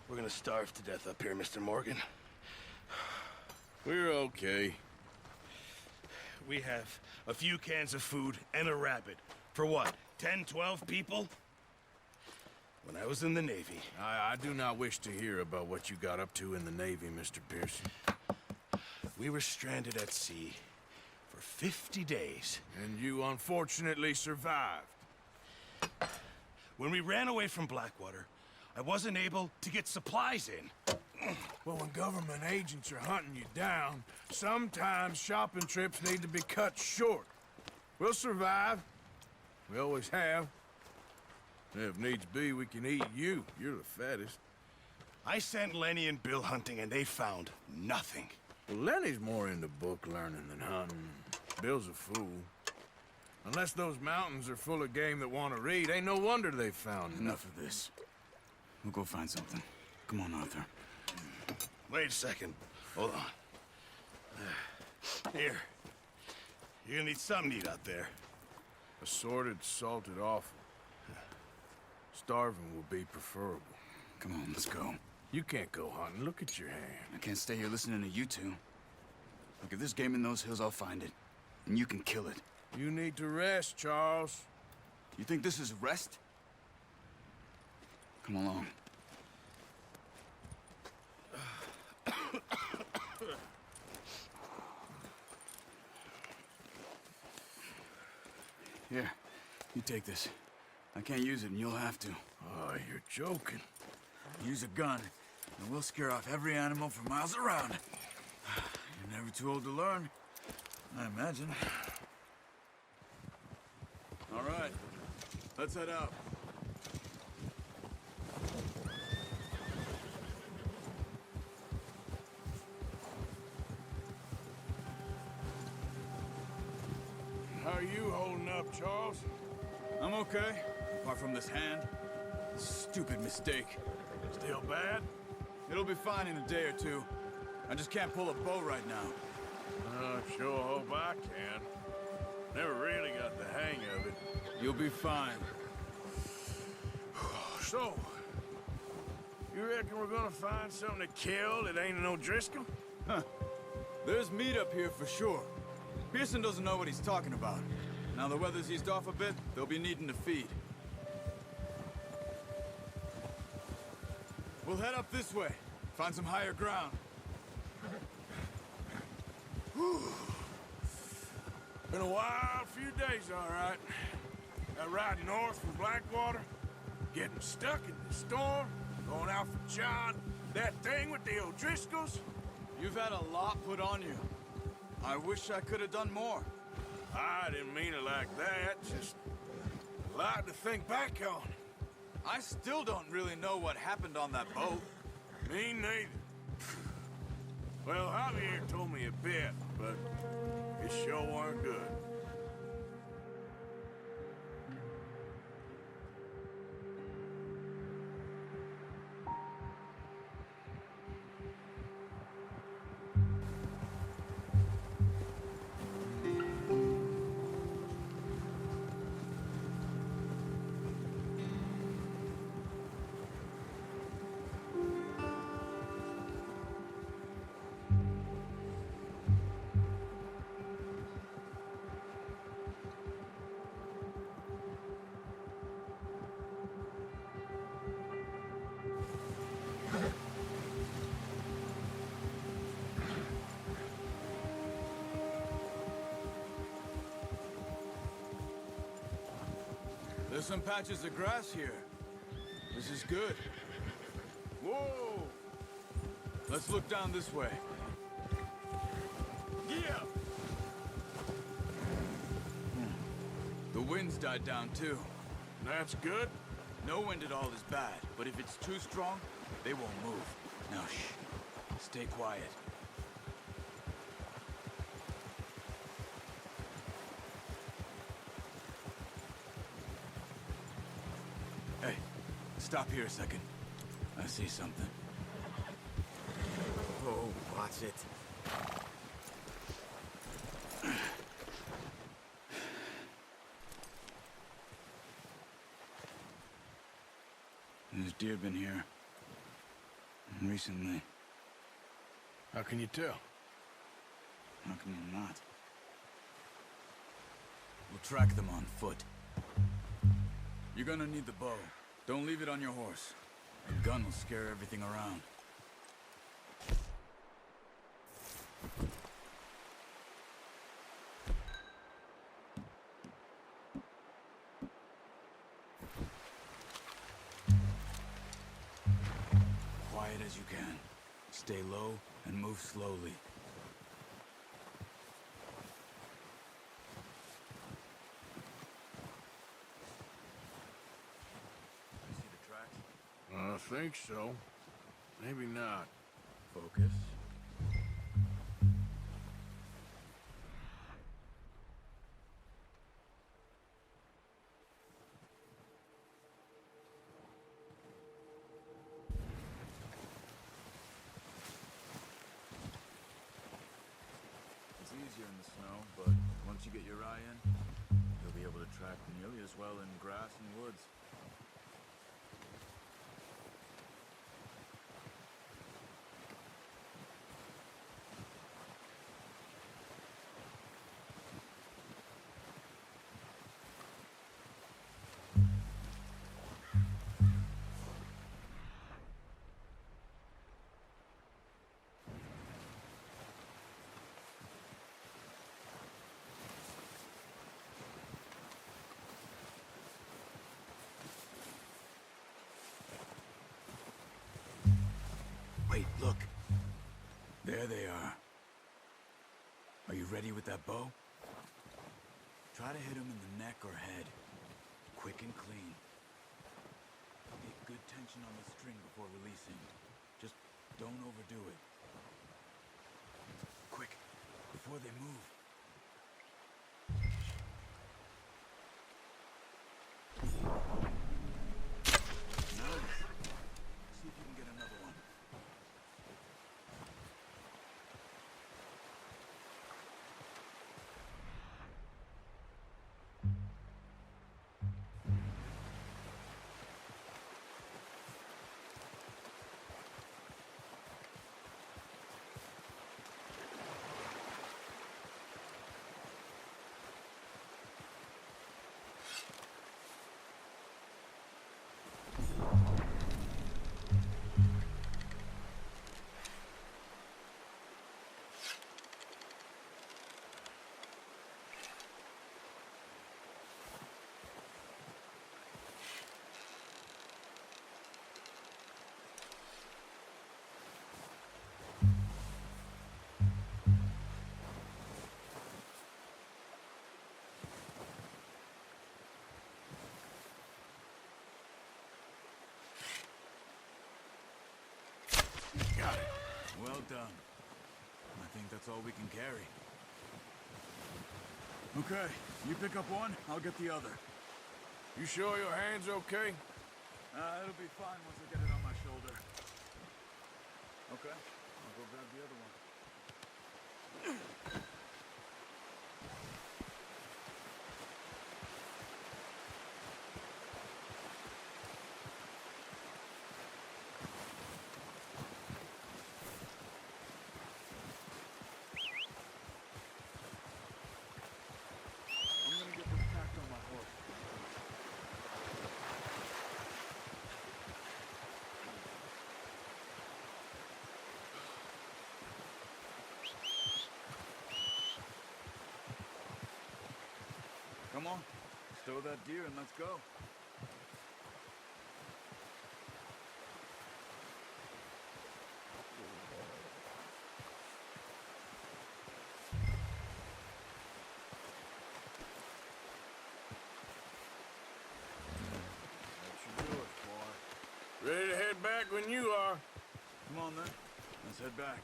We're gonna starve to death up here, Mr. Morgan. We're okay. We have a few cans of food and a rabbit. For what, 10, 12 people? When I was in the Navy... I do not wish to hear about what you got up to in the Navy, Mr. Pearson. We were stranded at sea for 50 days. And you unfortunately survived. When we ran away from Blackwater, I wasn't able to get supplies in. Well, when government agents are hunting you down, sometimes shopping trips need to be cut short. We'll survive. We always have. If needs be, we can eat you. You're the fattest. I sent Lenny and Bill hunting, and they found nothing. Well, Lenny's more into book learning than hunting. Bill's a fool. Unless those mountains are full of game that want to read, ain't no wonder they found Enough of this. We'll go find something. Come on, Arthur. Wait a second. Hold on. Here. You're gonna need something to eat out there. Assorted, salted offal. Starving will be preferable. Come on, let's go. You can't go hunting. Look at your hand. I can't stay here listening to you two. Look, if there's game in those hills, I'll find it. And you can kill it. You need to rest, Charles. You think this is rest? Come along. Here, you take this. I can't use it, and you'll have to. Oh, you're joking. Use a gun, and we'll scare off every animal for miles around. You're never too old to learn, I imagine. All right, let's head out. How are you holding up, Charles? I'm okay, apart from this hand. Stupid mistake. Still bad? It'll be fine in a day or two. I just can't pull a bow right now. Sure hope I can. Never really got the hang of it. You'll be fine. So, you reckon we're gonna find something to kill that ain't no Driscoll? Huh. There's meat up here for sure. Pearson doesn't know what he's talking about. Now the weather's eased off a bit, they'll be needing to feed. We'll head up this way. Find some higher ground. Whew. Been a wild few days, all right. That ride north from Blackwater, getting stuck in the storm, going out for John, that thing with the O'Driscolls. You've had a lot put on you. I wish I could have done more. I didn't mean it like that, just a lot to think back on. I still don't really know what happened on that boat. Me neither. Well, Javier told me a bit, but it sure weren't good. There's some patches of grass here. This is good. Whoa! Let's look down this way. Yeah! The wind's died down too. That's good. No wind at all is bad, but if it's too strong, they won't move. Now shh. Stay quiet. Hey, stop here a second. I see something. Oh, watch it. There's deer been here. Recently. How can you tell? How can you not? We'll track them on foot. You're gonna need the bow. Don't leave it on your horse. A gun will scare everything around. Quiet as you can. Stay low and move slowly. You see the tracks? I think so. Maybe not. Focus. It's easier in the snow, but once you get your eye in, you'll be able to track nearly as well in grass and woods. Wait, look. There they are. Are you ready with that bow? Try to hit him in the neck or head. Quick and clean. Get good tension on the string before releasing. Just don't overdo it. Quick, before they move. Nice. See if you can get another one. Got it. Well done. I think that's all we can carry. Okay, you pick up one, I'll get the other. You sure your hand's okay? It'll be fine once I get it on my shoulder. Okay, I'll go grab the other one. I'm gonna get this packed on my horse. Come on, stow that deer and let's go. That should do it, boy. Ready to head back when you are. Come on then, let's head back.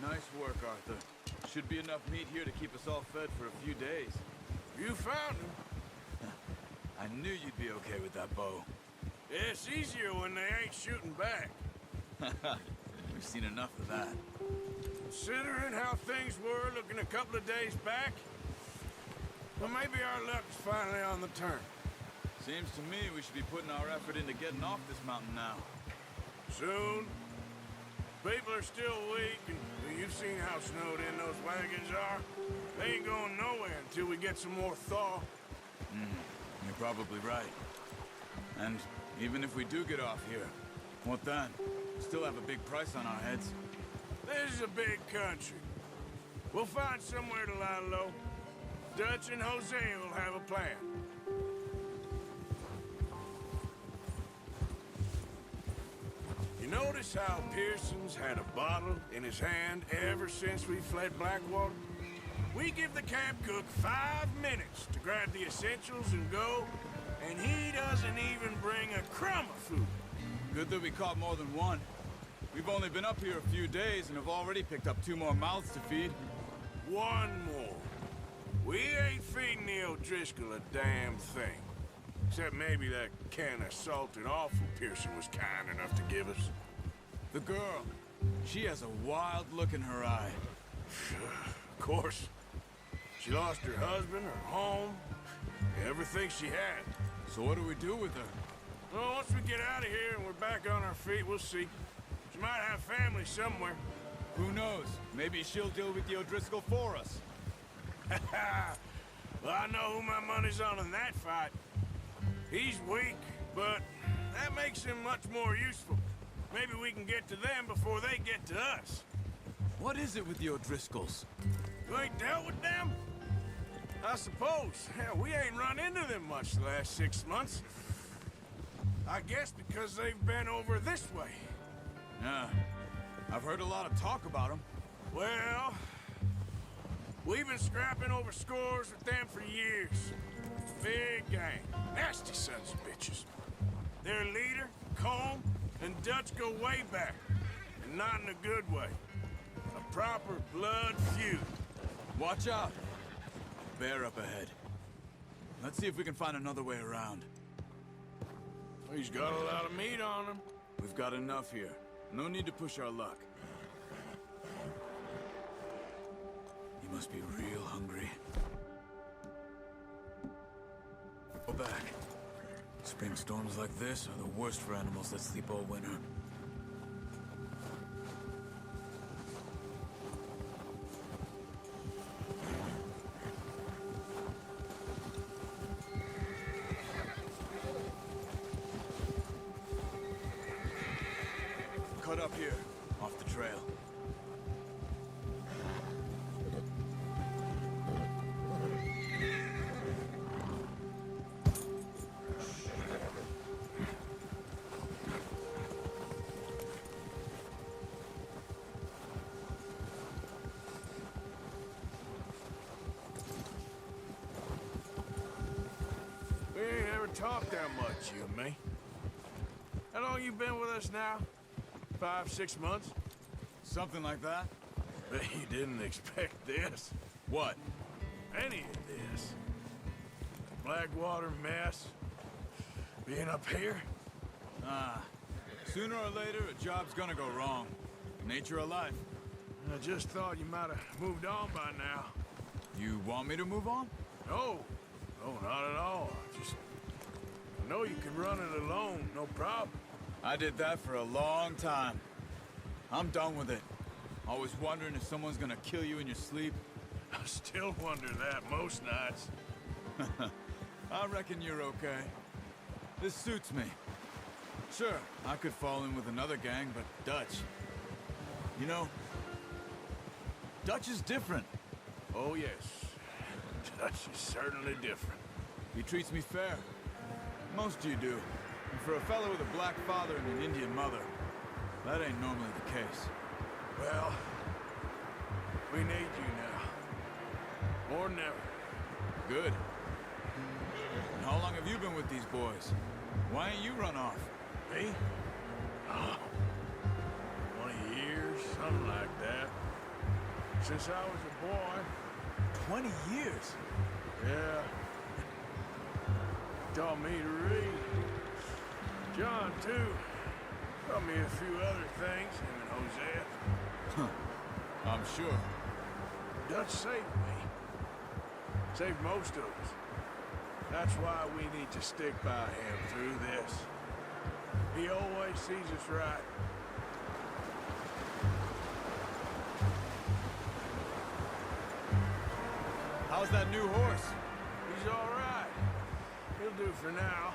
Nice work, Arthur. Should be enough meat here to keep us all fed for a few days. You found him. I knew you'd be okay with that bow. It's easier when they ain't shooting back. We've seen enough of that. Considering how things were looking a couple of days back. Well, maybe our luck's finally on the turn. Seems to me we should be putting our effort into getting off this mountain now. Soon. People are still weak, and you've seen how snowed in those wagons are. They ain't going nowhere until we get some more thaw. You're probably right. And even if we do get off here, what then? We still have a big price on our heads. This is a big country. We'll find somewhere to lie low. Dutch and Jose will have a plan. You notice how Pearson's had a bottle in his hand ever since we fled Blackwater? We give the camp cook 5 minutes to grab the essentials and go, and he doesn't even bring a crumb of food. Good that we caught more than one. We've only been up here a few days and have already picked up 2 more mouths to feed. 1 more. We ain't feeding the O'Driscoll a damn thing. Except maybe that can of salted offal Pearson was kind enough to give us. The girl, she has a wild look in her eye. Of course. She lost her husband, her home, everything she had. So what do we do with her? Well, once we get out of here and we're back on our feet, we'll see. She might have family somewhere. Who knows? Maybe she'll deal with the O'Driscoll for us. Well, I know who my money's on in that fight. He's weak, but that makes him much more useful. Maybe we can get to them before they get to us. What is it with the O'Driscolls? You ain't dealt with them? I suppose. Hell, we ain't run into them much the last 6 months. I guess because they've been over this way. Yeah, I've heard a lot of talk about them. Well, we've been scrapping over scores with them for years. Big gang. Nasty sons of bitches. Their leader, Combe, and Dutch go way back. And not in a good way. A proper blood feud. Watch out. Bear up ahead. Let's see if we can find another way around. He's got a lot of meat on him. We've got enough here. No need to push our luck. You must be real hungry. Go back. Spring storms like this are the worst for animals that sleep all winter. Cut up here, off the trail. We ain't ever talked that much, you and me. How long you been with us now? 5, 6 months? Something like that? Bet you didn't expect this. What? Any of this. Blackwater mess. Being up here. Sooner or later, a job's gonna go wrong. Nature of life. I just thought you might have moved on by now. You want me to move on? No. No, not at all. I know you can run it alone, no problem. I did that for a long time. I'm done with it. Always wondering if someone's gonna kill you in your sleep. I still wonder that most nights. I reckon you're okay. This suits me. Sure, I could fall in with another gang, but Dutch... You know, Dutch is different. Oh, yes. Dutch is certainly different. He treats me fair. Most of you do. And for a fellow with a black father and an Indian mother, that ain't normally the case. Well, we need you now. More than ever. Good. And how long have you been with these boys? Why ain't you run off? Me? Oh, 20 years, something like that. Since I was a boy. 20 years? Yeah. Taught me to read. John, too. Taught me a few other things, him and Hosea. I'm sure. Dutch saved me. Saved most of us. That's why we need to stick by him through this. He always sees us right. How's that new horse? He's all right. He'll do for now.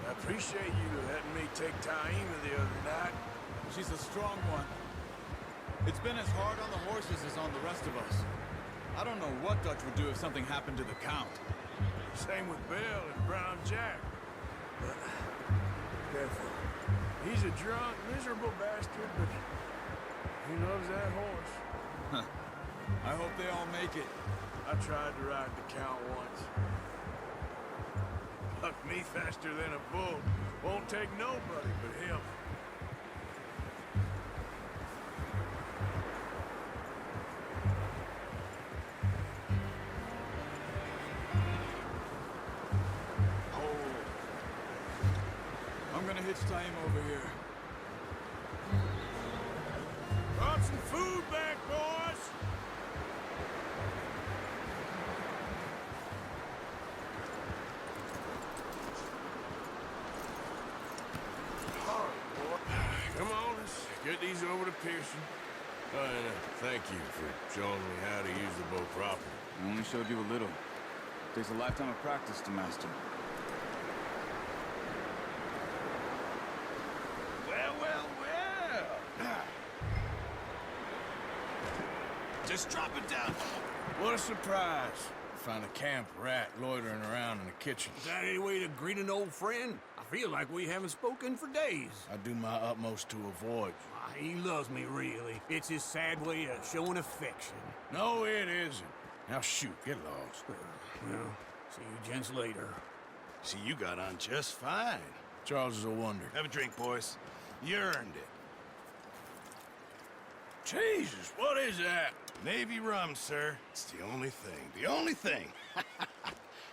I appreciate you letting me take Taima the other night. She's a strong one. It's been as hard on the horses as on the rest of us. I don't know what Dutch would do if something happened to the Count. Same with Bill and Brown Jack. But, careful. He's a drunk, miserable bastard, but he loves that horse. I hope they all make it. I tried to ride the Count once. Bucked me faster than a bull. Won't take nobody but him. I'm gonna hitch Taima over here. Brought some food back, boys! Come on, let's get these over to Pearson. And thank you for showing me how to use the bow properly. I only showed you a little. Takes a lifetime of practice to master. Well, well, well. Just drop it down. What a surprise. Find a camp rat loitering around in the kitchen. Is that any way to greet an old friend? I feel like we haven't spoken for days. I do my utmost to avoid. He loves me, really. It's his sad way of showing affection. No, it isn't. Now shoot, get lost. Well, see you gents later. See, you got on just fine. Charles is a wonder. Have a drink, boys. You earned it. Jesus, what is that? Navy rum, sir. It's the only thing. The only thing.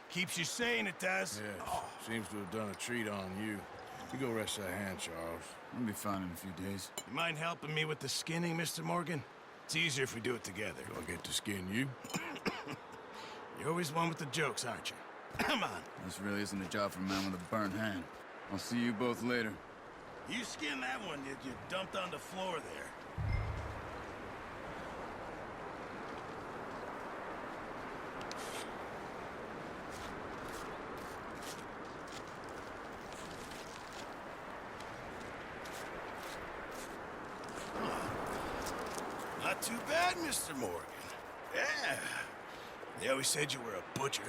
Keeps you sane, it does. Yes, seems to have done a treat on you. You go rest that hand, Charles. I'll be fine in a few days. You mind helping me with the skinning, Mr. Morgan? It's easier if we do it together. Do I get to skin you? You're always one with the jokes, aren't you? Come on. This really isn't a job for a man with a burnt hand. I'll see you both later. You skinned that one you dumped on the floor there. Not too bad, Mr. Morgan. Yeah. They always said you were a butcher.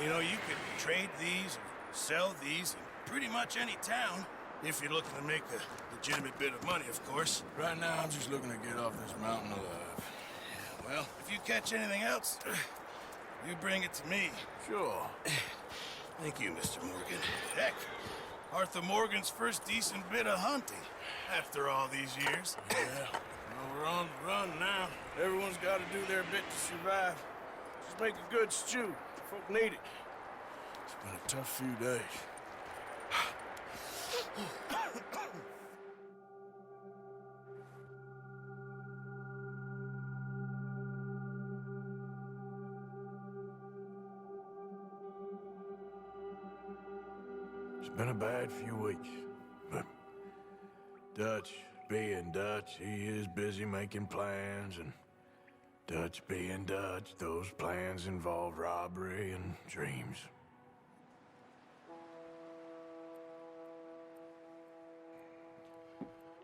You know, you could trade these or sell these in pretty much any town, if you're looking to make a legitimate bit of money, of course. Right now, I'm just looking to get off this mountain alive. Well, if you catch anything else, you bring it to me. Sure. Thank you, Mr. Morgan. Heck, Arthur Morgan's first decent bit of hunting after all these years. Yeah. Well, we're on the run now. Everyone's got to do their bit to survive. Just make a good stew. Folk need it. It's been a tough few days. It's been a bad few weeks, but Dutch being Dutch, he is busy making plans, and Dutch being Dutch, those plans involve robbery and dreams.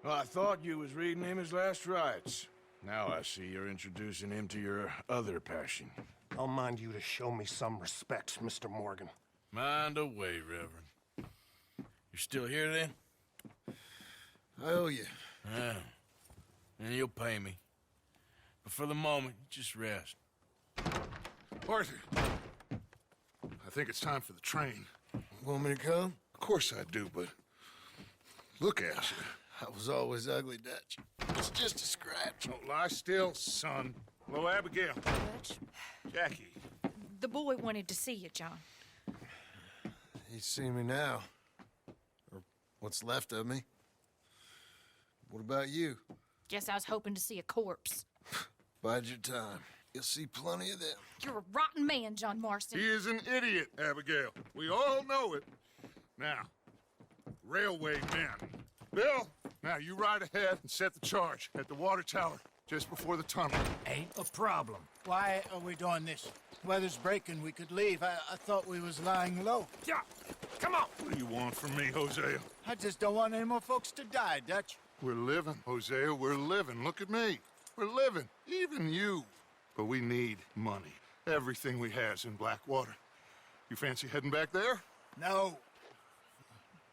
Well, I thought you was reading him his last rites. Now I see you're introducing him to your other passion. I'll mind you to show me some respect, Mr. Morgan. Mind away, Reverend. You're still here, then? I owe you. Yeah. And you'll pay me. But for the moment, just rest. Arthur, I think it's time for the train. Want me to come? Of course I do, but look at you. I was always ugly, Dutch. It's just a scratch. Don't lie still, son. Hello, Abigail. Dutch, Jackie. the boy wanted to see you, John. He's seen me now. Or what's left of me. What about you? Guess I was hoping to see a corpse. Bide your time. You'll see plenty of them. You're a rotten man, John Marston. He is an idiot, Abigail. We all know it. Now, railway men. Bill, now you ride ahead and set the charge at the water tower just before the tunnel. Ain't a problem. Why are we doing this? Weather's breaking. We could leave. I thought we was lying low. Yeah, come on. What do you want from me, Hosea? I just don't want any more folks to die, Dutch. We're living, Hosea. We're living. Look at me. We're living. Even you. But we need money. Everything we has in Blackwater. You fancy heading back there? No.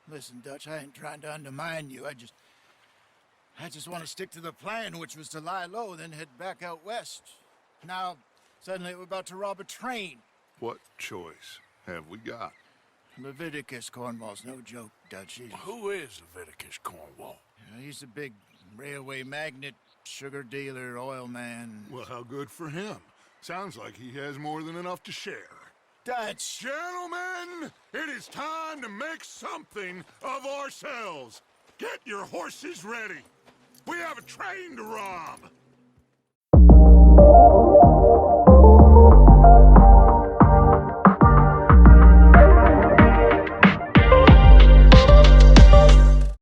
Listen, Dutch, I ain't trying to undermine you. I just want to stick to the plan, which was to lie low, then head back out west. Now, suddenly we're about to rob a train. What choice have we got? Leviticus Cornwall's no joke, Dutch. Who is Leviticus Cornwall? He's a big railway magnate, sugar dealer, oil man. Well, how good for him. Sounds like he has more than enough to share. Dutch! Gentlemen, it is time to make something of ourselves. Get your horses ready. We have a train to rob.